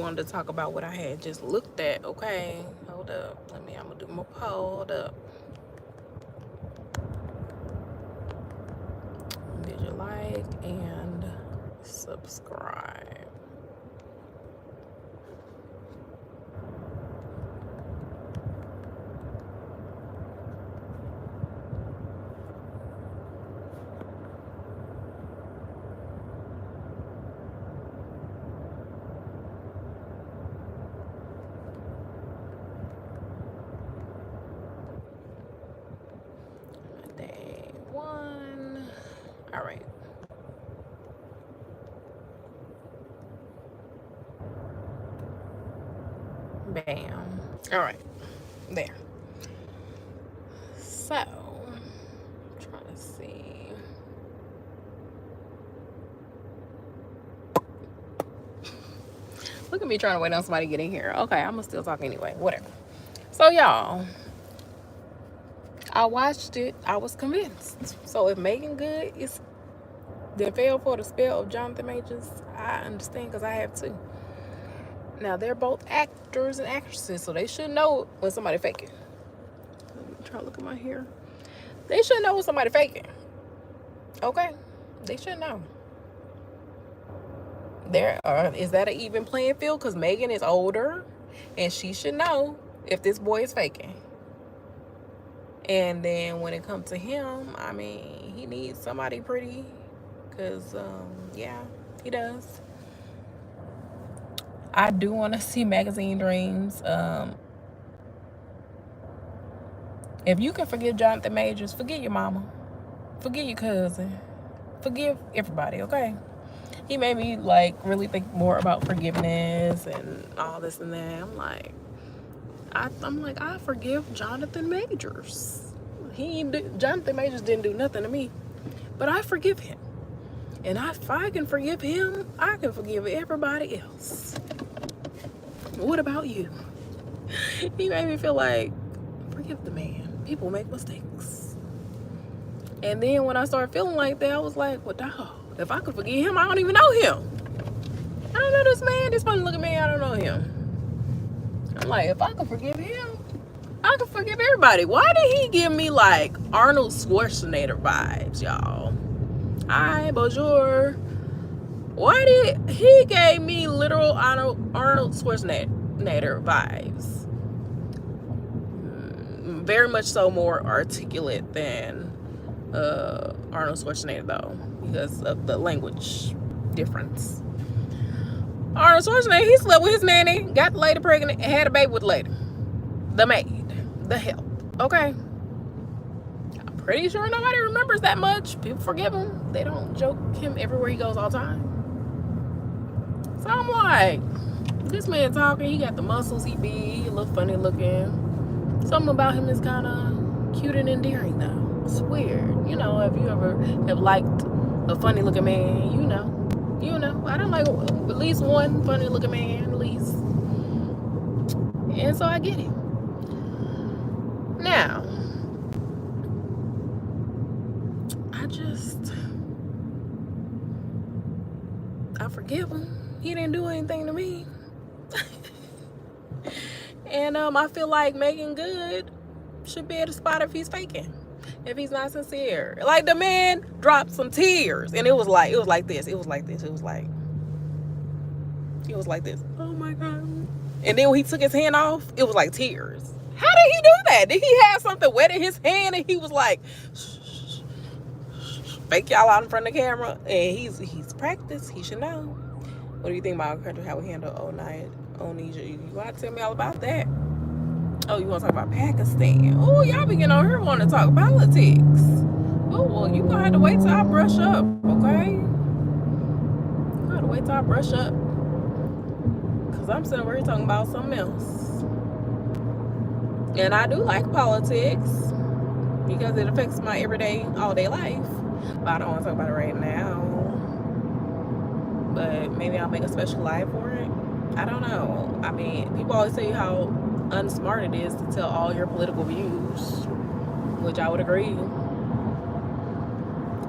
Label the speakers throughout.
Speaker 1: wanted to talk about what I had just looked at. Okay, hold up. I'm gonna do my poll. Hold up. Did you like and subscribe? Day one. All right. Bam. All right. There. So, I'm trying to see. Look at me trying to wait on somebody to get in here. Okay, I'm gonna still talk anyway. Whatever. So, y'all, I watched it. I was convinced. So, if Meagan Good is then fell for the spell of Jonathan Majors, I understand because I have too. Now, they're both actors and actresses, so they should know when somebody faking. Let me try to look at my hair. They should know when somebody faking. Okay? They should know. Is that an even playing field? Because Meagan is older, and she should know if this boy is faking. And then when it comes to him, I mean, he needs somebody pretty. Because, yeah, he does. I do want to see Magazine Dreams. If you can forgive Jonathan Majors, forgive your mama. Forgive your cousin. Forgive everybody, okay? He made me, like, really think more about forgiveness and all this and that. I'm like, I forgive Jonathan Majors. Jonathan Majors didn't do nothing to me. But I forgive him. And if I can forgive him, I can forgive everybody else. What about you? He made me feel like, forgive the man. People make mistakes. And then when I started feeling like that, I was like, well, dog, if I could forgive him, I don't even know him. I don't know this man. This funny looking man, I don't know him. I'm like, if I could forgive him, I could forgive everybody. Why did he give me like Arnold Schwarzenegger vibes, y'all? Bonjour. Why did he gave me literal Arnold Schwarzenegger vibes? Very much so more articulate than Arnold Schwarzenegger, though, because of the language difference. Arnold Schwarzenegger, he slept with his nanny, got the lady pregnant, and had a baby with the lady. The maid. The help. Okay? I'm pretty sure nobody remembers that much. People forgive him. They don't joke him everywhere he goes all the time. So I'm like, this man talking, he got the muscles, he big, he look funny looking. Something about him is kind of cute and endearing, though. It's weird. You know, if you ever have liked a funny looking man, you know. I don't like at least one funny looking man, at least. And so I get it. Now, I forgive him. He didn't do anything to me. And I feel like Meagan Good should be at a spot if he's faking, if he's not sincere. Like, the man dropped some tears, and it was like this. It was like this. It was like this. Oh my God. And then when he took his hand off, it was like tears. How did he do that? Did he have something wet in his hand and he was like, fake y'all out in front of the camera? And he's practiced. He should know. What do you think about our country, how we handle Onesia? You gotta tell me all about that. Oh, you want to talk about Pakistan? Oh, y'all be getting on here wanting to talk politics. Oh, well, you gonna have to wait till I brush up, okay? You gotta wait till I brush up. Because I'm sitting over here talking about something else. And I do like politics because it affects my everyday, all-day life. But I don't want to talk about it right now. But maybe I'll make a special live for it. I don't know. I mean, people always say how unsmart it is to tell all your political views, which I would agree.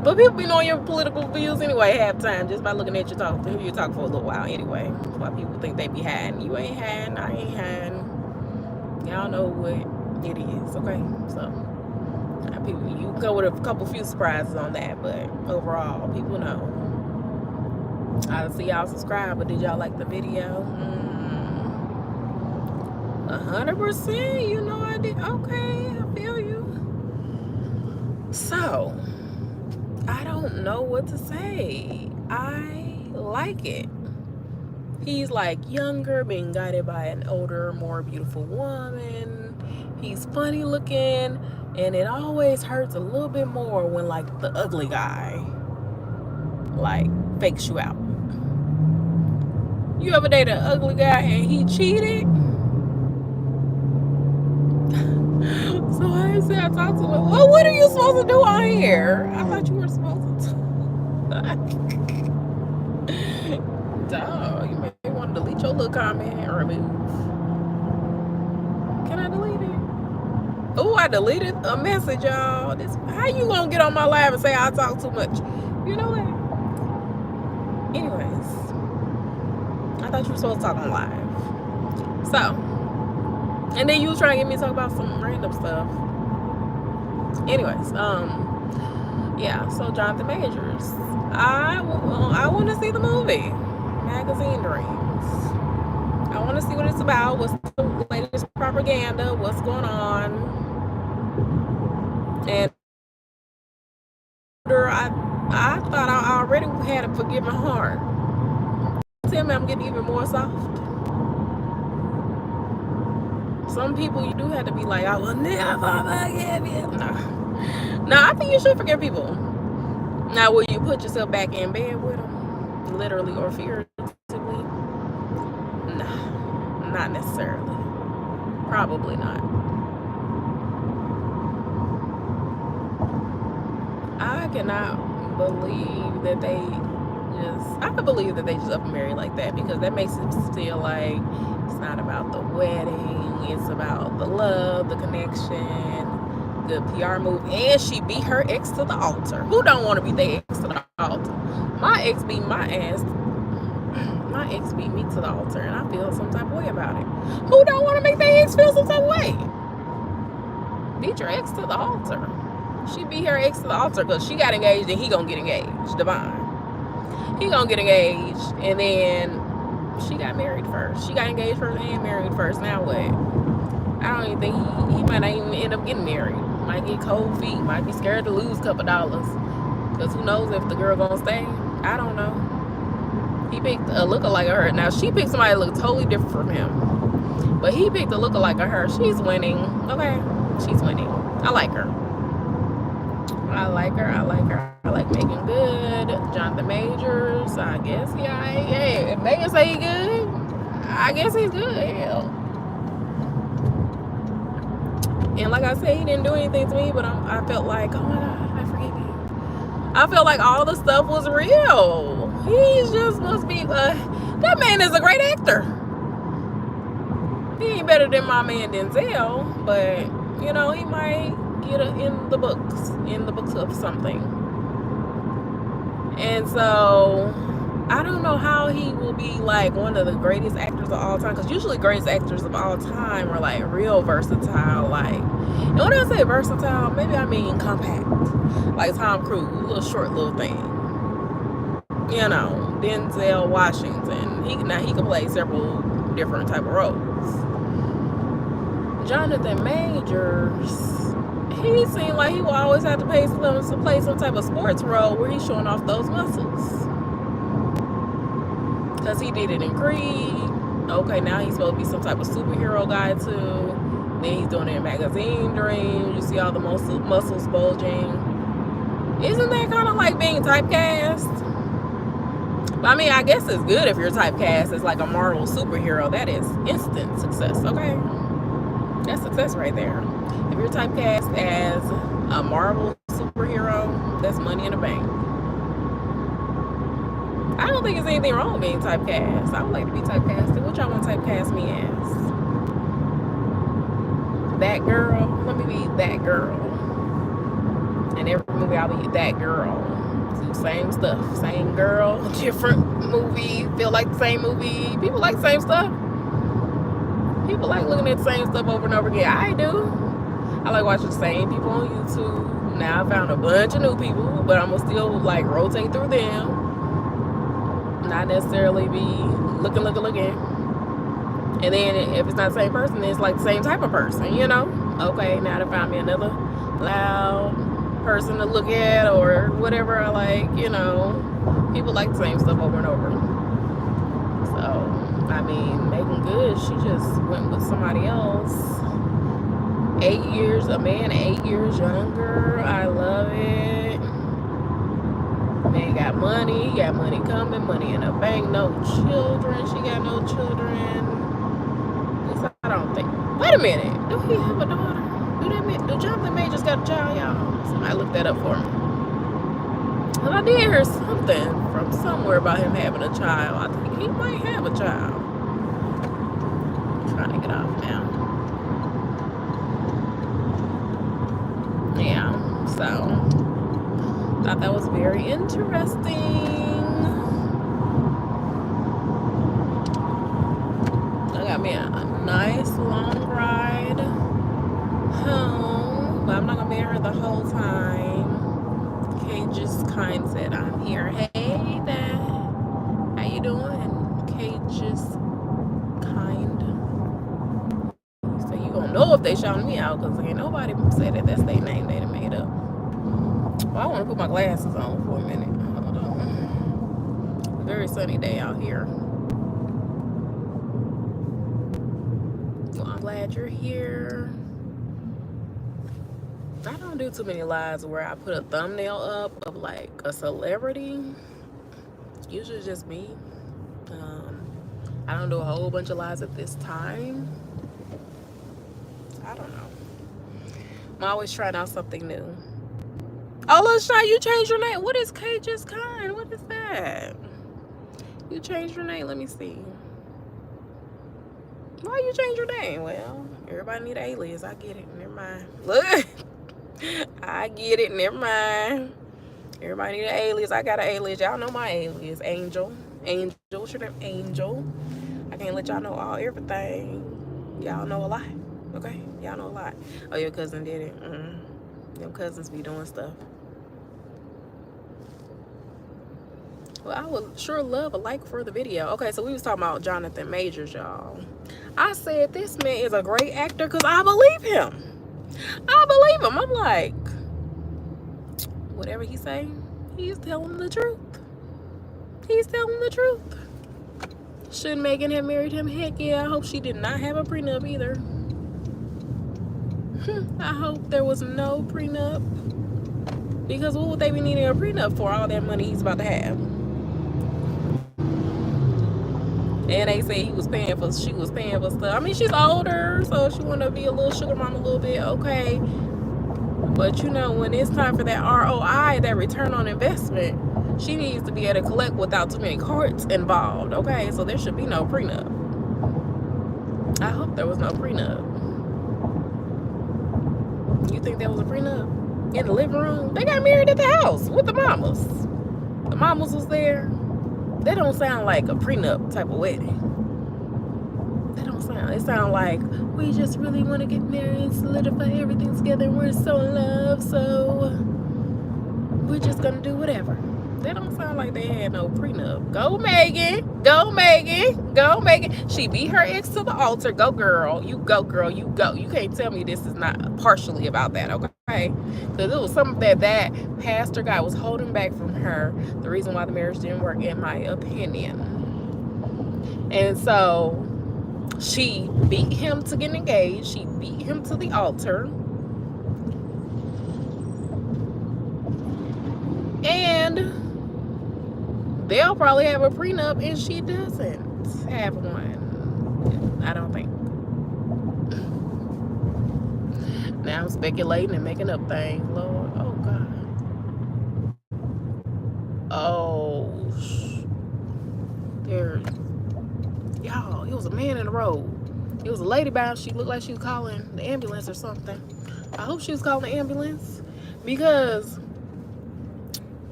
Speaker 1: But people be knowing your political views anyway half time just by looking at you talk, who you talk for a little while anyway. That's why people think they be hiding. You ain't hiding, I ain't hiding. Y'all know what it is, okay? So people, you go with a couple few surprises on that, but overall, people know. I see y'all subscribe, but did y'all like the video? 100%, you know I did. Okay, I feel you. So, I don't know what to say. I like it. He's like younger, being guided by an older, more beautiful woman. He's funny looking, and it always hurts a little bit more when like the ugly guy like fakes you out. You ever date an ugly guy and he cheated? So I said I talked to him. Well, what are you supposed to do on here? I thought you were supposed to. Dog, you may want to delete your little comment or remove. Can I delete it? Oh, I deleted a message, y'all. How you gonna get on my live and say I talk too much? You know what? Anyways, I thought you were supposed to talk on live. So, and then you was trying to get me to talk about some random stuff. Anyways, yeah. So Jonathan Majors, I want to see the movie, Magazine Dreams. I want to see what it's about. What's the latest propaganda? What's going on? And I thought I already had a forgiving heart. Tell me I'm getting even more soft. Some people you do have to be like, I will never forgive you. No, I think you should forgive people. Now, will you put yourself back in bed with them, literally or figuratively? No, not necessarily. Probably not. I cannot believe that they I can believe that they just up and married like that, because that makes it feel like it's not about the wedding, it's about the love, the connection, good PR move. And she beat her ex to the altar. Who don't want to beat their ex to the altar? My ex beat my ass. My ex beat me to the altar, and I feel some type of way about it. Who don't want to make their ex feel some type of way? Beat your ex to the altar. She beat her ex to the altar because she got engaged and he gonna get engaged. Divine. He gonna get engaged, and then she got married first. She got engaged first and married first. Now what? I don't even think he might not even end up getting married. Might get cold feet. Might be scared to lose a couple dollars. Because who knows if the girl gonna stay? I don't know. He picked a lookalike of her. Now she picked somebody that looked totally different from him. But he picked a lookalike of her. She's winning. Okay. She's winning. I like her. I like her. I like her. I like Meagan good. Jonathan Majors, I guess. Yeah, hey, if Meagan say he good, I guess he's good. Hell. And like I said, he didn't do anything to me, but I felt like, oh my God, I forgive you. I felt like all the stuff was real. He just must be, that man is a great actor. He ain't better than my man Denzel, but, you know, he might get in the books of something. And so I don't know how he will be like one of the greatest actors of all time, because usually greatest actors of all time are like real versatile. Like, and when I say versatile, maybe I mean compact, like Tom Cruise, little short little thing. You know, Denzel Washington, he can play several different type of roles. Jonathan Majors, he seemed like he will always have to play some type of sports role where he's showing off those muscles. Because he did it in Creed. Okay, now he's supposed to be some type of superhero guy too. Then he's doing it in Magazine Dreams. You see all the muscles bulging. Isn't that kind of like being typecast? I mean, I guess it's good if you're typecast as like a Marvel superhero. That is instant success, okay? That's success right there. If you're typecast as a Marvel superhero, that's money in the bank. I don't think there's anything wrong with being typecast. I would like to be typecasted. What y'all want to typecast me as? That girl? Let me be that girl. In every movie, I'll be that girl. Same stuff, same girl, different movie, feel like the same movie. People like the same stuff. People like looking at the same stuff over and over again. I do. I like watching the same people on YouTube. Now I found a bunch of new people, but I'm gonna still like rotate through them. Not necessarily be looking. And then if it's not the same person, then it's like the same type of person, you know? Okay, now I found me another loud person to look at or whatever I like, you know. People like the same stuff over and over. So, I mean, Meagan Good, she just went with somebody else. 8 years, a man 8 years younger. I love it. Man got money. He got money coming, money in the bank. No children. She got no children. At least I don't think. Wait a minute. Do he have a daughter? Do Jonathan Majors got a child, y'all? Somebody look that up for me. And I did hear something from somewhere about him having a child. I think he might have a child. I'm trying to get off now. Yeah, so thought that was very interesting. I got me a nice long ride home, but I'm not gonna be here the whole time. Kay just kind said I'm here. Hey there, how you doing? Kay just kind. So you gonna know if they shouting me out, because ain't nobody said that that's their name they done made up. Well, I want to put my glasses on for a minute. Hold on. Very sunny day out here. Well, I'm glad you're here. I don't do too many lives where I put a thumbnail up of like a celebrity. Usually just me. I don't do a whole bunch of lives at this time. I don't know. I'm always trying out something new. Oh, look, Shy, you changed your name. What is K Just Kind? What is that? You changed your name. Let me see. Why you change your name? Well, everybody need an alias. I get it. Never mind. Look. I get it. Never mind. Everybody need an alias. I got an alias. Y'all know my alias. Angel. Angel. What's your name? Angel. I can't let y'all know everything. Y'all know a lot. Okay? Y'all know a lot. Oh, your cousin did it. Them cousins be doing stuff. Well, I would sure love a like for the video. Okay, so we was talking about Jonathan Majors, y'all. I said this man is a great actor because I believe him. I believe him. I'm like, whatever he's saying, he's telling the truth. He's telling the truth. Should Meagan have married him? Heck yeah. I hope she did not have a prenup either. I hope there was no prenup. Because what would they be needing a prenup for? All that money he's about to have. And they say she was paying for stuff. I mean, she's older, so she want to be a little sugar mama a little bit. Okay. But you know, when it's time for that ROI, that return on investment, she needs to be able to collect without too many courts involved. Okay, so there should be no prenup. I hope there was no prenup. You think there was a prenup? In the living room? They got married at the house with the mamas. The mamas was there. That don't sound like a prenup type of wedding. That don't sound. It sound like we just really want to get married and solidify everything together. And we're so in love, so we're just gonna do whatever. That don't sound like they had no prenup. Go Meagan. Go Meagan. Go Meagan. She beat her ex to the altar. Go girl. You go girl. You go. You can't tell me this is not partially about that, okay? Because it was something that pastor guy was holding back from her. The reason why the marriage didn't work, in my opinion. And so she beat him to get engaged. She beat him to the altar. And they'll probably have a prenup, and she doesn't have one. I don't think. Now I'm speculating and making up things. Lord, oh God. Oh, there's, y'all, it was a man in the road. It was a lady bound. She looked like she was calling the ambulance or something. I hope she was calling the ambulance, because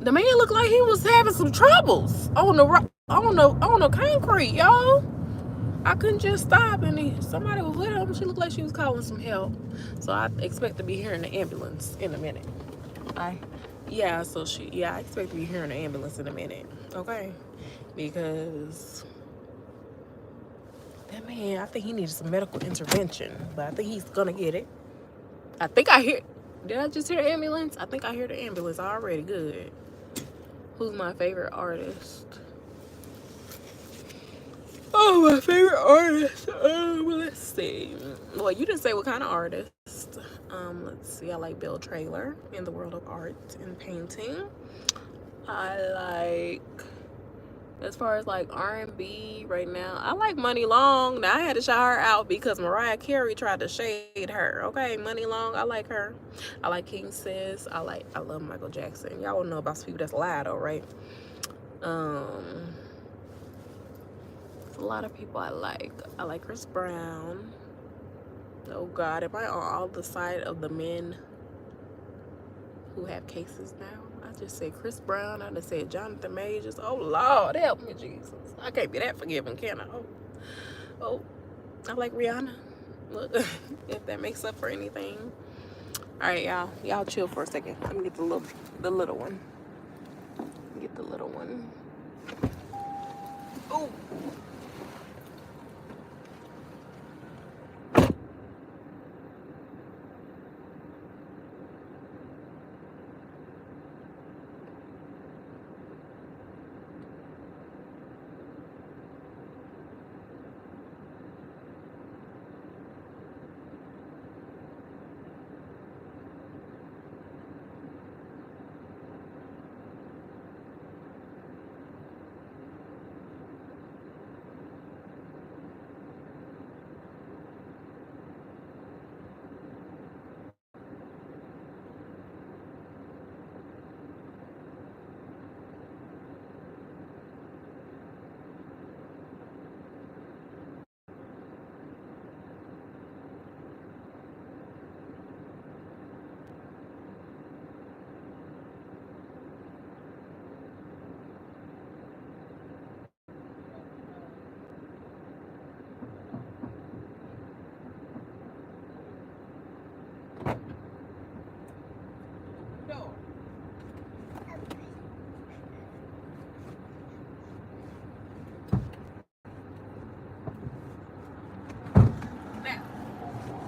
Speaker 1: The man looked like he was having some troubles on the concrete, y'all. I couldn't just stop, and somebody was with him. She looked like she was calling some help. So I expect to be hearing the ambulance in a minute. I expect to be hearing the ambulance in a minute. Okay, because that man, I think he needs some medical intervention, but I think he's gonna get it. I think I hear. Did I just hear ambulance? I think I hear the ambulance already. Good. Who's my favorite artist? Oh, my favorite artist. Let's see. Well, you didn't say what kind of artist. Let's see. I like Bill Traylor in the world of art and painting. I like, as far as like R&B right now, I like Money Long. Now I had to shout her out because Mariah Carey tried to shade her. Okay, Money Long, I like her. I like King Sis. I love Michael Jackson. Y'all wanna know about some people that's loud though, right? A lot of people I like. I like Chris Brown. Oh God, am I on all the side of the men who have cases now? I just said Chris Brown. I just said Jonathan Majors. Oh Lord, help me, Jesus. I can't be that forgiving, can I? Oh, I like Rihanna. Look, if that makes up for anything. All right, y'all chill for a second. Let me get the little one. Get the little one. Oh.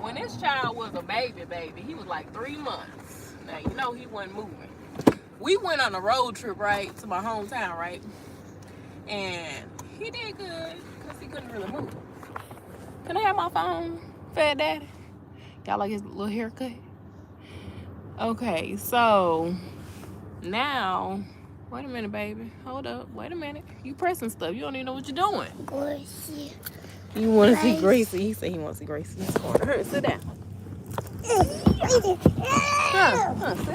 Speaker 1: When this child was a baby, he was like 3 months. Now, you know he wasn't moving. We went on a road trip, right, to my hometown, right? And he did good because he couldn't really move. Can I have my phone, Fat Daddy? Y'all like his little haircut? Okay, so now, wait a minute, baby. Hold up. Wait a minute. You pressing stuff. You don't even know what you're doing. Gracie. You want to see Gracie? He said he wants to see Gracie. He's going to her. Sit down. Sit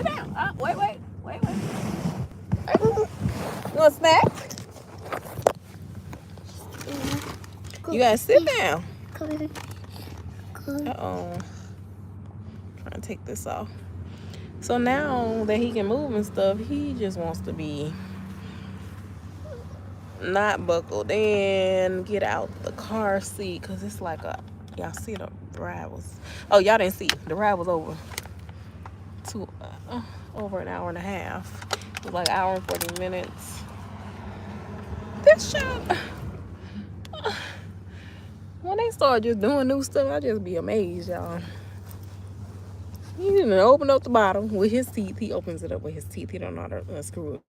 Speaker 1: down. Wait. You want a snack? You gotta sit down. Uh-oh. Trying to take this off. So now that he can move and stuff, he just wants to be not buckled in, get out the car seat, because it's like y'all see the ride was, oh, y'all didn't see, the ride was over an hour and a half. It was like an hour and 40 minutes. This child, when they start just doing new stuff, I just be amazed, y'all. He didn't open up the bottom with his teeth. He opens it up with his teeth. He don't know how to unscrew it